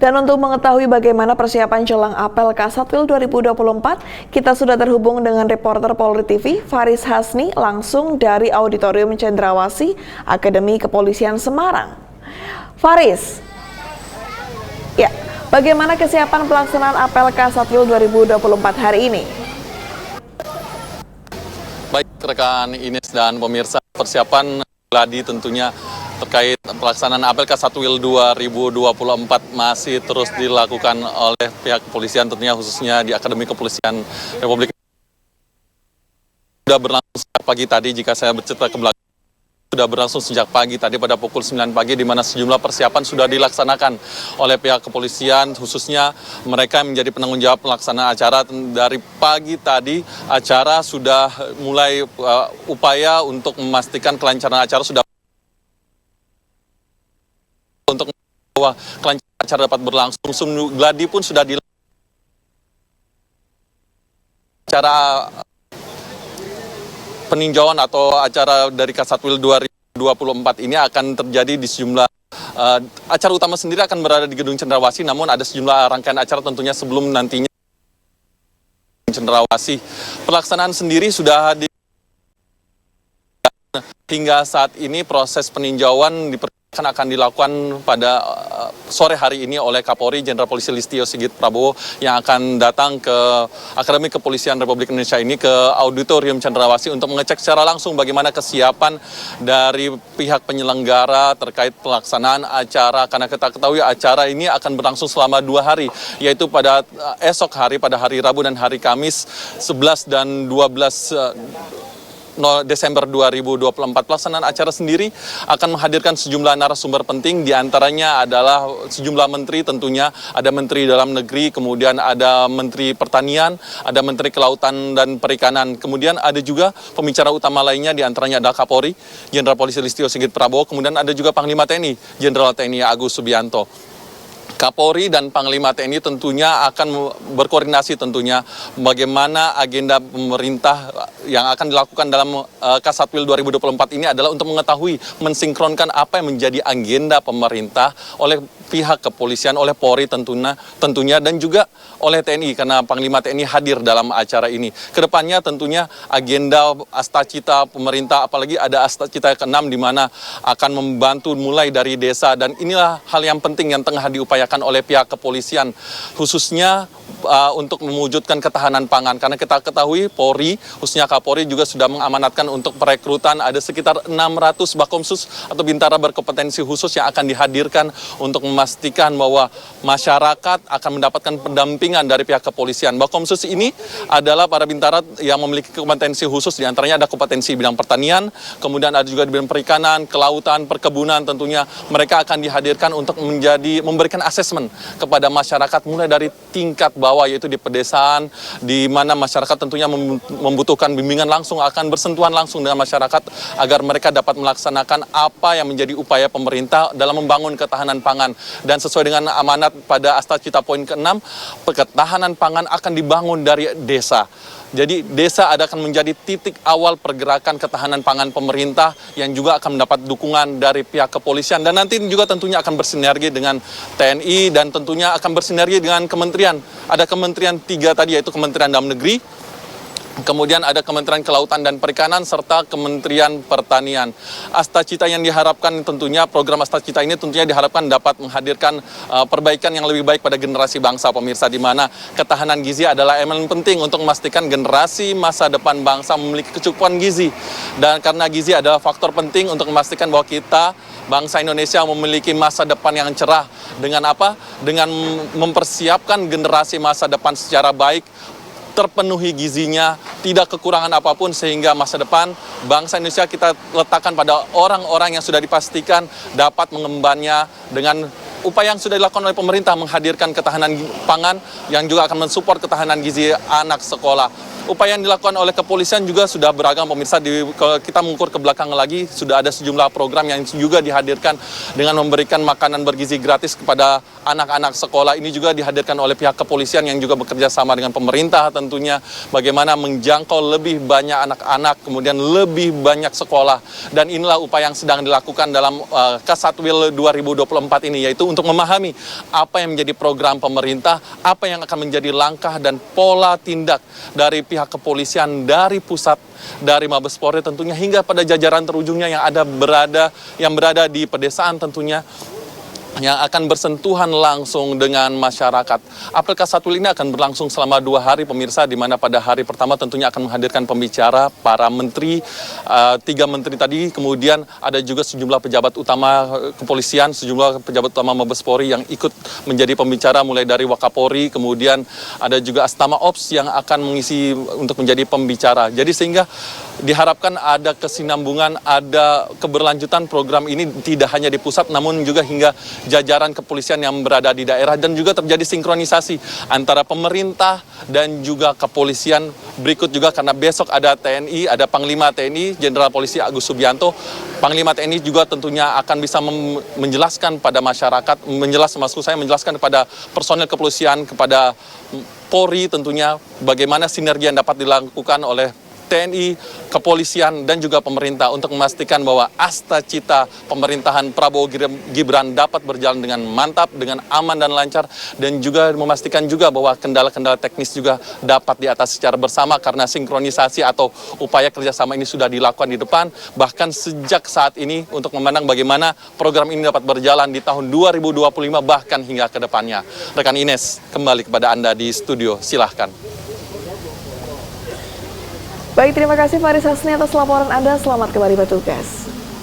Dan untuk mengetahui bagaimana persiapan jelang apel Kasatwil 2024, kita sudah terhubung dengan reporter Polri TV, Faris Hasni, langsung dari Auditorium Cendrawasih, Akademi Kepolisian Semarang. Faris, ya, bagaimana kesiapan pelaksanaan apel Kasatwil 2024 hari ini? Baik rekan Ines dan pemirsa, persiapan gladi tentunya terkait pelaksanaan apel Kasatwil 2024 masih terus dilakukan oleh pihak kepolisian, tentunya khususnya di Akademi Kepolisian Republik Indonesia. Sudah berlangsung sejak pagi tadi, jika saya bercerita ke belakang, sudah berlangsung sejak pagi tadi pada pukul 9 pagi, di mana sejumlah persiapan sudah dilaksanakan oleh pihak kepolisian, khususnya mereka yang menjadi penanggung jawab pelaksanaan acara. Dari pagi tadi acara sudah mulai upaya untuk memastikan kelancaran acara sudah untuk bahwa kelancaran acara dapat berlangsung. Gladi pun sudah dilakukan. Acara peninjauan atau acara dari Kasatwil 2024 ini akan terjadi di sejumlah acara utama sendiri akan berada di Gedung Cendrawasih, namun ada sejumlah rangkaian acara tentunya sebelum nantinya Cendrawasih. Pelaksanaan sendiri sudah hingga saat ini proses peninjauan akan dilakukan pada sore hari ini oleh Kapolri Jenderal Polisi Listio Sigit Prabowo yang akan datang ke Akademi Kepolisian Republik Indonesia ini ke Auditorium Cendrawasih untuk mengecek secara langsung bagaimana kesiapan dari pihak penyelenggara terkait pelaksanaan acara, karena kita ketahui acara ini akan berlangsung selama 2 hari, yaitu pada esok hari, pada hari Rabu dan hari Kamis 11 dan 12 Desember 2024. Pelaksanaan acara sendiri akan menghadirkan sejumlah narasumber penting, diantaranya adalah sejumlah menteri, tentunya ada Menteri Dalam Negeri, kemudian ada Menteri Pertanian, ada Menteri Kelautan dan Perikanan, kemudian ada juga pembicara utama lainnya, diantaranya ada Kapolri Jenderal Polisi Listio Sigit Prabowo, kemudian ada juga Panglima TNI Jenderal TNI Agus Subianto. Kapolri dan Panglima TNI tentunya akan berkoordinasi tentunya bagaimana agenda pemerintah yang akan dilakukan dalam Kasatwil 2024 ini adalah untuk mengetahui, mensinkronkan apa yang menjadi agenda pemerintah oleh pihak kepolisian, oleh Polri tentunya dan juga oleh TNI, karena Panglima TNI hadir dalam acara ini. Kedepannya tentunya agenda Astacita pemerintah, apalagi ada Astacita ke-6 di mana akan membantu mulai dari desa, dan inilah hal yang penting yang tengah diupayakan oleh pihak kepolisian, khususnya untuk mewujudkan ketahanan pangan, karena kita ketahui Polri, khususnya Kapolri juga sudah mengamanatkan untuk perekrutan ada sekitar 600 Bakomsus atau bintara berkompetensi khusus yang akan dihadirkan untuk memastikan bahwa masyarakat akan mendapatkan pendampingan dari pihak kepolisian. Bakomsus ini adalah para bintara yang memiliki kompetensi khusus, diantaranya ada kompetensi bidang pertanian, kemudian ada juga di bidang perikanan, kelautan, perkebunan. Tentunya mereka akan dihadirkan untuk memberikan asesmen kepada masyarakat mulai dari tingkat bawah, yaitu di pedesaan, di mana masyarakat tentunya membutuhkan bimbingan langsung, akan bersentuhan langsung dengan masyarakat agar mereka dapat melaksanakan apa yang menjadi upaya pemerintah dalam membangun ketahanan pangan. Dan sesuai dengan amanat pada Astacita poin ke-6, ketahanan pangan akan dibangun dari desa. Jadi desa akan menjadi titik awal pergerakan ketahanan pangan pemerintah yang juga akan mendapat dukungan dari pihak kepolisian, dan nanti juga tentunya akan bersinergi dengan TNI dan tentunya akan bersinergi dengan kementerian. Ada kementerian 3 tadi, yaitu Kementerian Dalam Negeri, kemudian ada Kementerian Kelautan dan Perikanan, serta Kementerian Pertanian. Astacita yang diharapkan tentunya, program Astacita ini tentunya diharapkan dapat menghadirkan perbaikan yang lebih baik pada generasi bangsa, pemirsa, di mana ketahanan gizi adalah elemen penting untuk memastikan generasi masa depan bangsa memiliki kecukupan gizi. Dan karena gizi adalah faktor penting untuk memastikan bahwa kita, bangsa Indonesia, memiliki masa depan yang cerah. Dengan apa? Dengan mempersiapkan generasi masa depan secara baik, terpenuhi gizinya, tidak kekurangan apapun, sehingga masa depan bangsa Indonesia kita letakkan pada orang-orang yang sudah dipastikan dapat mengembannya dengan upaya yang sudah dilakukan oleh pemerintah menghadirkan ketahanan pangan yang juga akan mensupport ketahanan gizi anak sekolah. Upaya yang dilakukan oleh kepolisian juga sudah beragam, pemirsa. Kalau kita mengukur ke belakang lagi, sudah ada sejumlah program yang juga dihadirkan dengan memberikan makanan bergizi gratis kepada anak-anak sekolah. Ini juga dihadirkan oleh pihak kepolisian yang juga bekerja sama dengan pemerintah tentunya, bagaimana menjangkau lebih banyak anak-anak, kemudian lebih banyak sekolah. Dan inilah upaya yang sedang dilakukan dalam Kasatwil 2024 ini, yaitu untuk memahami apa yang menjadi program pemerintah, apa yang akan menjadi langkah dan pola tindak dari pihak kepolisian dari pusat, dari Mabes Polri tentunya hingga pada jajaran terujungnya yang berada di pedesaan tentunya, yang akan bersentuhan langsung dengan masyarakat. Apel Kasatwil ini akan berlangsung selama 2 hari pemirsa, di mana pada hari pertama tentunya akan menghadirkan pembicara para menteri, 3 menteri tadi, kemudian ada juga sejumlah pejabat utama kepolisian, sejumlah pejabat utama Mabes Polri yang ikut menjadi pembicara, mulai dari Wakapolri, kemudian ada juga Astama Ops yang akan mengisi untuk menjadi pembicara. Jadi sehingga diharapkan ada kesinambungan, ada keberlanjutan program ini tidak hanya di pusat namun juga hingga jajaran kepolisian yang berada di daerah, dan juga terjadi sinkronisasi antara pemerintah dan juga kepolisian. Berikut juga karena besok ada TNI, ada Panglima TNI Jenderal Polisi Agus Subianto. Panglima TNI juga tentunya akan bisa menjelaskan pada masyarakat, menjelaskan kepada personel kepolisian, kepada Polri tentunya bagaimana sinergi yang dapat dilakukan oleh TNI, kepolisian, dan juga pemerintah untuk memastikan bahwa asta cita pemerintahan Prabowo Gibran dapat berjalan dengan mantap, dengan aman dan lancar, dan juga memastikan juga bahwa kendala-kendala teknis juga dapat diatasi secara bersama karena sinkronisasi atau upaya kerjasama ini sudah dilakukan di depan, bahkan sejak saat ini untuk memandang bagaimana program ini dapat berjalan di tahun 2025 bahkan hingga ke depannya. Rekan Ines, kembali kepada Anda di studio, silahkan. Baik, terima kasih Faris Hasni atas laporan Anda. Selamat kembali bertugas.